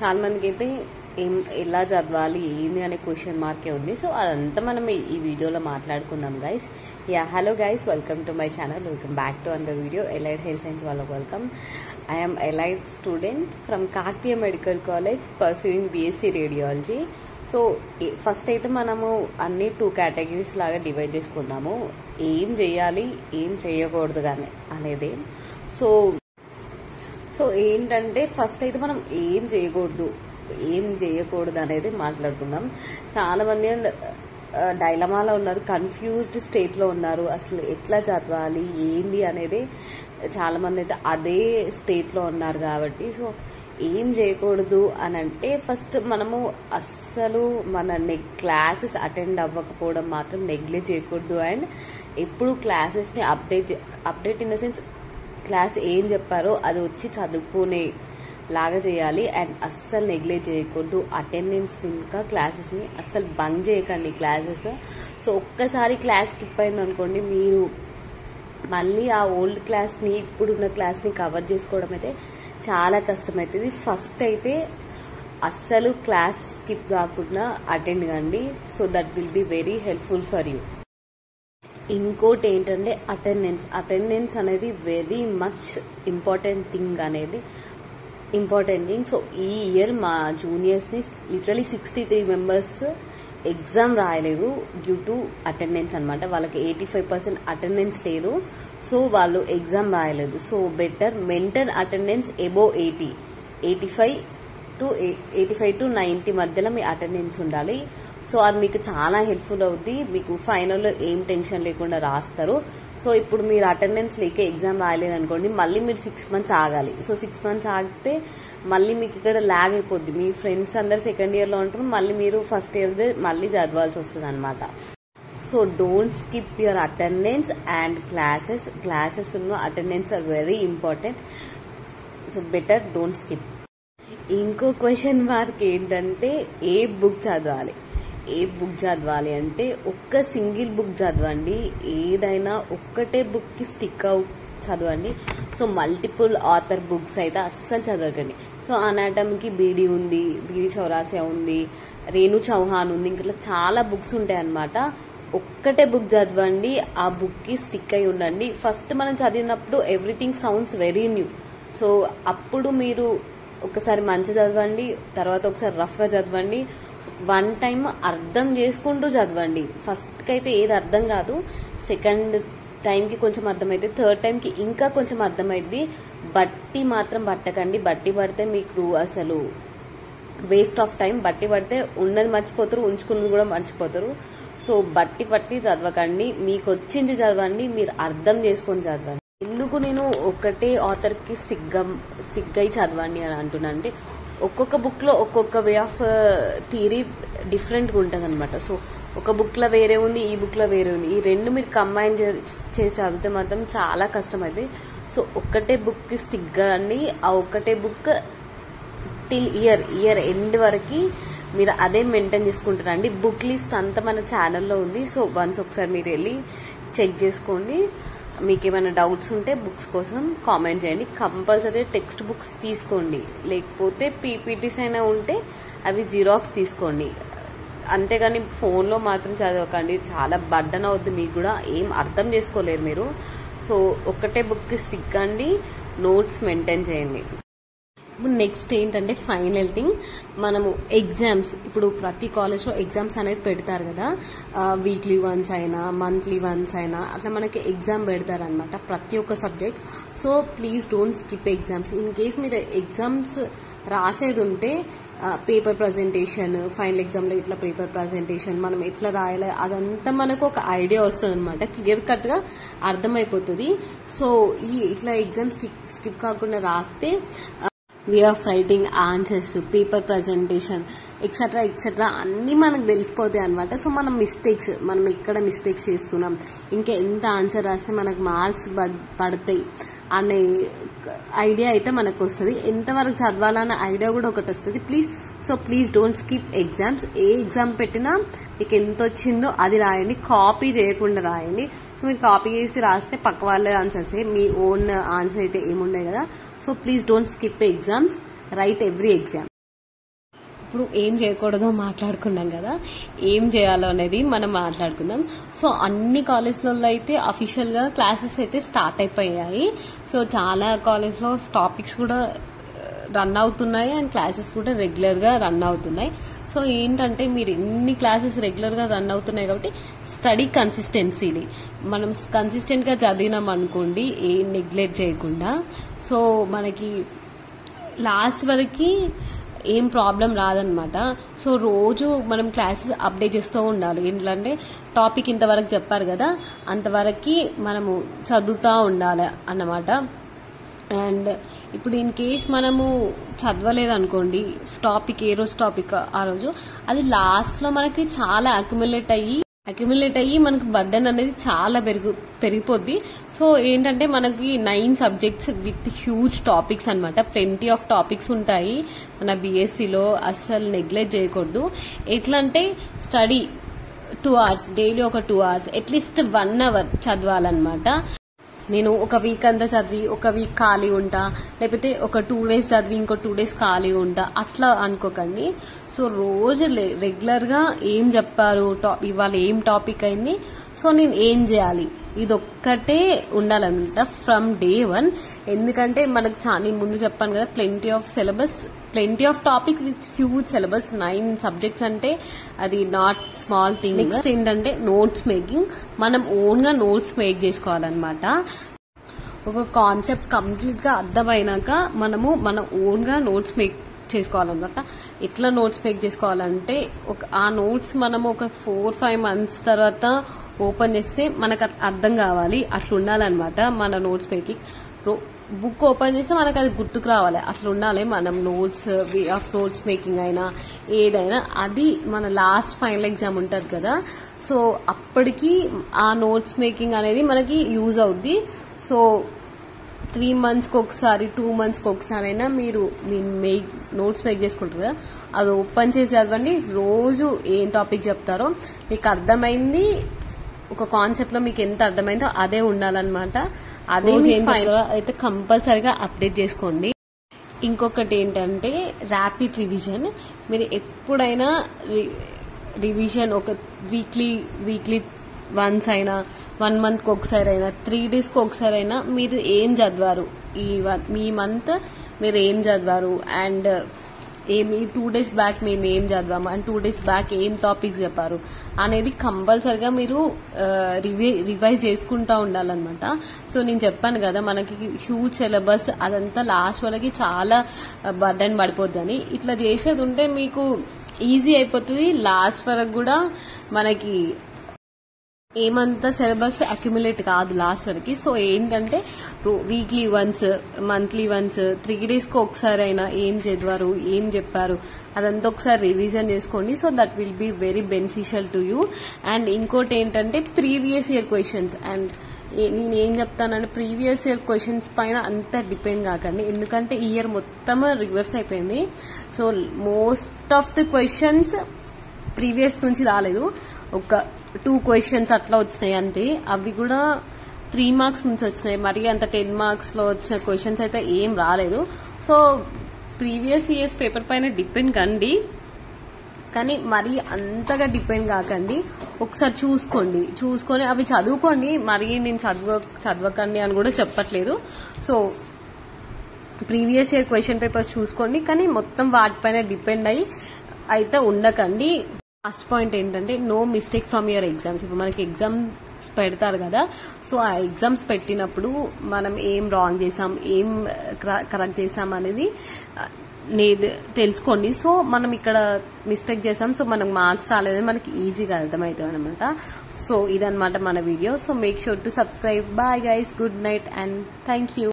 చాలా మందికి అయితే ఎలా చదవాలి ఏంది అనే క్వశ్చన్ మార్కే ఉంది. సో అదంతా మనం ఈ వీడియోలో మాట్లాడుకుందాం guys. Yeah hello guys, welcome to my channel, welcome back to another video. Elite health science వాళ్ళకి welcome. I am allied student from Kakatiya Medical College pursuing BSc Radiology. So first అయితే మనము అన్ని 2 categories లాగా divide చేసుకుందాము, ఏం చేయాలి ఏం చేయకూడదు కానీ అనేది. సో ఏంటంటే ఫస్ట్ అయితే మనం ఏం చేయకూడదు అనేది మాట్లాడుకుందాం. చాలా మంది డైలమాలో ఉన్నారు, కన్ఫ్యూజ్డ్ స్టేట్ లో ఉన్నారు, అసలు ఎట్లా చదవాలి ఏంది అనేది చాలా మంది అయితే అదే స్టేట్ లో ఉన్నారు. కాబట్టి సో ఏం చేయకూడదు అని అంటే ఫస్ట్ మనము అస్సలు మన క్లాసెస్ అటెండ్ అవ్వకపోవడం మాత్రం నెగ్లెక్ట్ చేయకూడదు. అండ్ ఎప్పుడు క్లాసెస్ ని update in the sense class ఏం చెప్పారో అది వచ్చి చదువుకునే లాగా చేయాలి. అండ్ అస్సలు నెగ్లెక్ట్ చేయకూడదు. అటెండెన్స్ ఇంకా క్లాసెస్ ని అస్సలు బంక్ చేయకండి క్లాసెస్. సో ఒక్కసారి క్లాస్ స్కిప్ అయింది అనుకోండి, మీరు మళ్ళీ ఆ ఓల్డ్ క్లాస్ ని ఇప్పుడున్న క్లాస్ ని కవర్ చేసుకోవడం అయితే చాలా కష్టమవుతుంది. ఫస్ట్ అయితే అస్సలు క్లాస్ స్కిప్ కాకుండా అటెండ్ కండి. So that will be very helpful for you. ఇంకోటి ఏంటంటే అటెండెన్స్ అనేది very much important thing. So ఈ ఇయర్ మా జూనియర్స్ ని లిటరలీ 63 మెంబర్స్ ఎగ్జామ్ రాయలేదు డ్యూ టు అటెండెన్స్ అనమాట. వాళ్ళకి 85% అటెండెన్స్ లేదు, సో వాళ్ళు ఎగ్జామ్ రాయలేదు. So better maintain attendance above 85 to 90 మధ్యలో మీ అటెండెన్స్ ఉండాలి. సో అది మీకు చాలా హెల్ప్ఫుల్ అవుద్ది. మీకు ఫైనల్లో ఏం టెన్షన్ లేకుండా రాస్తారు. సో ఇప్పుడు మీరు అటెండెన్స్ లేక ఎగ్జామ్ రాయలేదు అనుకోండి, మళ్ళీ మీరు 6 months ఆగాలి. సో 6 months ఆగితే మళ్ళీ మీకు ఇక్కడ ల్యాగ్ అయిపోద్ది. మీ ఫ్రెండ్స్ అందరు సెకండ్ ఇయర్ లో ఉంటారు, మళ్ళీ మీరు ఫస్ట్ ఇయర్ మళ్ళీ చదవాల్సి వస్తుంది అనమాట. So don't skip your attendance and classes ఉన్న attendance are very important. So better don't skip. ఇంకో క్వశ్చన్ మార్క్ ఏంటంటే ఏ బుక్ చదవాలి అంటే ఒక్క సింగిల్ బుక్ చదవండి. ఏదైనా ఒక్కటే బుక్ కి స్టిక్ అవుట్ చదవండి. సో మల్టిపుల్ ఆథర్ బుక్స్ అయితే అస్సలు చదవకండి. సో అనాటమీకి బీడీ ఉంది, బీడీ చౌరాసియా ఉంది, రేణు చౌహాన్ ఉంది, ఇంకా చాలా బుక్స్ ఉంటాయి అన్నమాట. ఒక్కటే బుక్ చదవండి, ఆ బుక్ కి స్టిక్ అయి ఉండండి. ఫస్ట్ మనం చదివినప్పుడు everything sounds very new. So అప్పుడు మీరు ఒకసారి మంచి చదవండి, తర్వాత ఒకసారి రఫ్ గా చదవండి, 1 time అర్థం చేసుకుంటూ చదవండి. ఫస్ట్ కి అయితే ఏది అర్థం కాదు, సెకండ్ టైం కి కొంచెం అర్థమైతే, థర్డ్ టైం కి ఇంకా కొంచెం అర్థమైద్ది. బట్టి మాత్రం పట్టకండి. బట్టి పడితే మీకు అసలు వేస్ట్ ఆఫ్ టైం. బట్టి పడితే ఉన్నది మర్చిపోతారు, ఉంచుకున్నది కూడా మర్చిపోతారు. సో బట్టి చదవకండి, మీకు వచ్చింది చదవండి, మీరు అర్థం చేసుకొని చదవండి. ఎందుకు నేను ఒకటే ఆథర్ కి స్టిక్ అయి చదవండి అని అంటున్నా అంటే, ఒక్కొక్క బుక్ లో ఒక్కొక్క వే ఆఫ్ థియరీ డిఫరెంట్ గా ఉంటది అనమాట. సో ఒక బుక్ లో వేరే ఉంది, ఈ బుక్ లో వేరే ఉంది. ఈ రెండు మీరు కంబైన్ చేసి చదివితే మాత్రం చాలా కష్టం అయితే. సో ఒక్కటే బుక్ కి స్టిక్ కాండి. ఆ ఒక్కటే బుక్ టిల్ ఇయర్ ఎండ్ వరకు మీరు అదే మెయింటైన్ చేసుకుంటారండి. బుక్ లిస్ట్ అంతా మన ఛానల్లో ఉంది. సో వన్స్ ఒకసారి మీరు వెళ్ళి చెక్ చేసుకోండి. మీకు ఏమైనా డౌట్స్ ఉంటే బుక్స్ కోసం కామెంట్ చేయండి. కంపల్సరీ టెక్స్ట్ బుక్స్ తీసుకోండి, లేకపోతే పీపీటీస్ అయినా ఉంటే అవి జిరాక్స్ తీసుకోండి. అంతేగాని ఫోన్లో మాత్రం చదవకండి, చాలా బర్డన్ అవుద్ది, మీకు కూడా ఏం అర్థం చేసుకోలేరు మీరు. సో ఒక్కటే బుక్కి స్టిక్ అండి, నోట్స్ మెయింటైన్ చేయండి. ఇప్పుడు నెక్స్ట్ ఏంటంటే ఫైనల్ థింగ్, మనము ఎగ్జామ్స్ ఇప్పుడు ప్రతి కాలేజ్లో ఎగ్జామ్స్ అనేది పెడతారు కదా, వీక్లీ వన్స్ అయినా మంత్లీ వన్స్ అయినా అట్లా మనకి ఎగ్జామ్ పెడతారు అనమాట ప్రతి ఒక్క subject. So please don't skip exams. In case మీరు ఎగ్జామ్స్ రాసేది ఉంటే పేపర్ ప్రజెంటేషన్, ఫైనల్ ఎగ్జామ్లో ఇట్లా పేపర్ ప్రజెంటేషన్ మనం ఎట్లా రాయాలి అదంతా మనకు ఒక ఐడియా వస్తుంది అనమాట, క్లియర్ కట్ గా అర్థమైపోతుంది. సో ఇట్లా ఎగ్జామ్స్ స్కిప్ కాకుండా రాస్తే way of writing answers, paper presentation etcetera అన్ని మనకు తెలిసిపోతాయి అనమాట. సో మనం ఎక్కడ మిస్టేక్స్ చేస్తున్నాం, ఇంకా ఎంత ఆన్సర్ రాస్తే మనకు మార్క్స్ పడతాయి అనే ఐడియా అయితే మనకు వస్తుంది. ఎంతవరకు చదవాలన్న ఐడియా కూడా ఒకటి వస్తుంది. Please don't skip exams. A exam పెట్టినా మీకు ఎంత వచ్చిందో అది రాయండి, కాపీ చేయకుండా రాయండి. సో మీరు కాపీ చేసి రాస్తే పక్క వాళ్ళ ఆన్సర్స్, మీ ఓన్ ఆన్సర్ అయితే ఏముండే కదా. So please don't skip exams, right every exam. ఇప్పుడు ఏం చేయకూడదో మాట్లాడుకున్నాం కదా, ఏం చేయాలో అనేది మనం మాట్లాడుకుందాం. సో అన్ని కాలేజ్లలో అయితే అఫీషియల్ గా క్లాసెస్ అయితే స్టార్ట్ అయిపోయాయి. సో చాలా కాలేజ్ లో టాపిక్స్ కూడా రన్ అవుతున్నాయి అండ్ క్లాసెస్ కూడా రెగ్యులర్ గా రన్ అవుతున్నాయి. సో ఏంటంటే మీరు ఎన్ని క్లాసెస్ రెగ్యులర్ గా రన్ అవుతున్నాయి కాబట్టి స్టడీ కన్సిస్టెన్సీని మనం కన్సిస్టెంట్ గా చదివినాం అనుకోండి, ఏం నెగ్లెక్ట్ చేయకుండా, సో మనకి లాస్ట్ వరకు ఏం ప్రాబ్లం రాదనమాట. సో రోజు మనం క్లాసెస్ అప్డేట్ చేస్తూ ఉండాలి. ఏంటంటే టాపిక్ ఇంతవరకు చెప్పారు కదా, అంతవరకు మనము చదువుతూ ఉండాలి అన్నమాట. అండ్ ఇప్పుడు ఇన్ కేస్ మనము చదవలేదు అనుకోండి, టాపిక్ ఏ రోజు టాపిక్ ఆ రోజు, అది లాస్ట్ లో మనకి చాలా అక్యుములేట్ అయ్యి మనకు బర్డెన్ అనేది చాలా పెరిగిపోద్ది. సో ఏంటంటే మనకి 9 సబ్జెక్ట్స్ విత్ హ్యూజ్ టాపిక్స్ అనమాట. ప్లెంటీ ఆఫ్ టాపిక్స్ ఉంటాయి మన బీఎస్సీలో, అస్సలు నెగ్లెక్ట్ చేయకూడదు. ఎట్లా అంటే స్టడీ 2 hours డైలీ, ఒక 2 hours అట్లీస్ట్ 1 hour చదవాలన్నమాట. నేను ఒక వీక్ అంతా చదివి ఒక వీక్ ఖాళీ ఉంటా, లేకపోతే ఒక 2 days చదివి ఇంకో 2 days ఖాళీ ఉంటా, అట్లా అనుకోకండి. సో రోజు రెగ్యులర్ గా ఏం చెప్పారు, ఇవాళ ఏం టాపిక్ అయింది, సో నేను ఏం చేయాలి, ఇదొక్కటే ఉండాలన్నమాట ఫ్రమ్ డే 1. ఎందుకంటే మనకు నేను ముందు చెప్పాను కదా, plenty of topic with huge syllabus. 9 subjects అంటే అది నాట్ స్మాల్ థింగ్. నెక్స్ట్ ఏంటంటే నోట్స్ మేకింగ్. మనం ఓన్ గా నోట్స్ మేక్ చేసుకోవాలన్నమాట. ఒక కాన్సెప్ట్ కంప్లీట్ గా అర్థమైనాక మనము మన ఓన్ గా నోట్స్ మేక్ చేసుకోవాలన్నమాట. ఎట్లా నోట్స్ మేక్ చేసుకోవాలంటే ఆ నోట్స్ మనము ఒక 4-5 months తర్వాత ఓపెన్ చేస్తే మనకు అర్థం కావాలి, అట్లా ఉండాలన్నమాట మన నోట్స్ మేకింగ్. బుక్ ఓపెన్ చేస్తే మనకు అది గుర్తుకు రావాలి, అట్లా ఉండాలి మనం notes. Way of notes making అయినా ఏదైనా అది మన లాస్ట్ ఫైనల్ ఎగ్జామ్ ఉంటుంది కదా, సో అప్పటికి ఆ నోట్స్ మేకింగ్ అనేది మనకి యూజ్ అవుద్ది. సో 3 months ఒకసారి 2 months ఒకసారి అయినా మీరు నోట్స్ మేక్ చేసుకుంటారు కదా, అది ఓపెన్ చేసి చదవండి. రోజు ఏం టాపిక్ చెప్తారో మీకు అర్థమైంది, ఒక కాన్సెప్ట్ లో మీకు ఎంత అర్థమైందో అదే ఉండాలన్నమాట. అదే అయితే కంపల్సరిగా అప్డేట్ చేసుకోండి. ఇంకొకటి ఏంటంటే ర్యాపిడ్ రివిజన్. మీరు ఎప్పుడైనా రివిజన్ ఒక వీక్లీ వన్స్ అయినా, 1 month ఒకసారి అయినా, 3 days ఒకసారి అయినా మీరు ఏం చదివారు, మీ మంత్ మీరు ఏం చదివారు, అండ్ 2 days బ్యాక్ మేము ఏం చదివాము, అండ్ 2 days బ్యాక్ ఏం టాపిక్స్ చెప్పారు అనేది కంపల్సరిగా మీరు రివైజ్ చేసుకుంటా ఉండాలన్నమాట. సో నేను చెప్పాను కదా మనకి హ్యూజ్ సిలబస్, అదంతా లాస్ట్ వరకు చాలా బర్డెన్ పడిపోద్దని. ఇట్లా చేసేది ఉంటే మీకు ఈజీ అయిపోతుంది. లాస్ట్ వరకు కూడా మనకి ఏమంతా సిలబస్ అక్యుములేట్ కాదు లాస్ట్ వరకు. సో ఏంటంటే weekly once, monthly once, 3 days ఒకసారి అయినా ఏం చదివారు, ఏం చెప్పారు అదంతా ఒకసారి రివిజన్ చేసుకోండి. So that will be very beneficial to you. And ఇంకోటి ఏంటంటే ప్రీవియస్ ఇయర్ క్వశ్చన్స్. అండ్ నేను ఏం చెప్తానంటే ప్రీవియస్ ఇయర్ క్వశ్చన్స్ పైన అంత డిపెండ్ కాకండి, ఎందుకంటే ఈ ఇయర్ మొత్తం రివర్స్ అయిపోయింది. So most of the questions previous నుంచి రాలేదు, ఒక 2 questions అట్లా వచ్చినాయి అంతే. అవి కూడా 3 marks నుంచి వచ్చినాయి, మరి అంత 10 marks లో వచ్చిన క్వశ్చన్స్ అయితే ఏం రాలేదు. సో ప్రీవియస్ ఇయర్స్ పేపర్ పైన డిపెండ్ కండి, కానీ మరి అంతగా డిపెండ్ కాకండి. ఒకసారి చూసుకొని అవి చదువుకోండి. మరి నేను చదవకండి అని కూడా చెప్పట్లేదు. So previous year question papers చూసుకోండి, కానీ మొత్తం వాటిపైన డిపెండ్ అయితే ఉండకండి. ఫస్ట్ పాయింట్ ఏంటంటే no mistake from your exams. ఇప్పుడు మనకి ఎగ్జామ్స్ పెడతారు కదా, సో ఆ ఎగ్జామ్స్ పెట్టినప్పుడు మనం ఏం రాంగ్ చేసాం, ఏం కరెక్ట్ చేసాం అనేది తెలుసుకోండి. సో మనం ఇక్కడ మిస్టేక్ చేసాం, సో మనకు మార్క్స్ రాలేదని మనకి ఈజీగా అర్థమవుతుంది అనమాట. సో ఇదన్నమాట మన video. So make sure to subscribe. Bye guys, good night and thank you.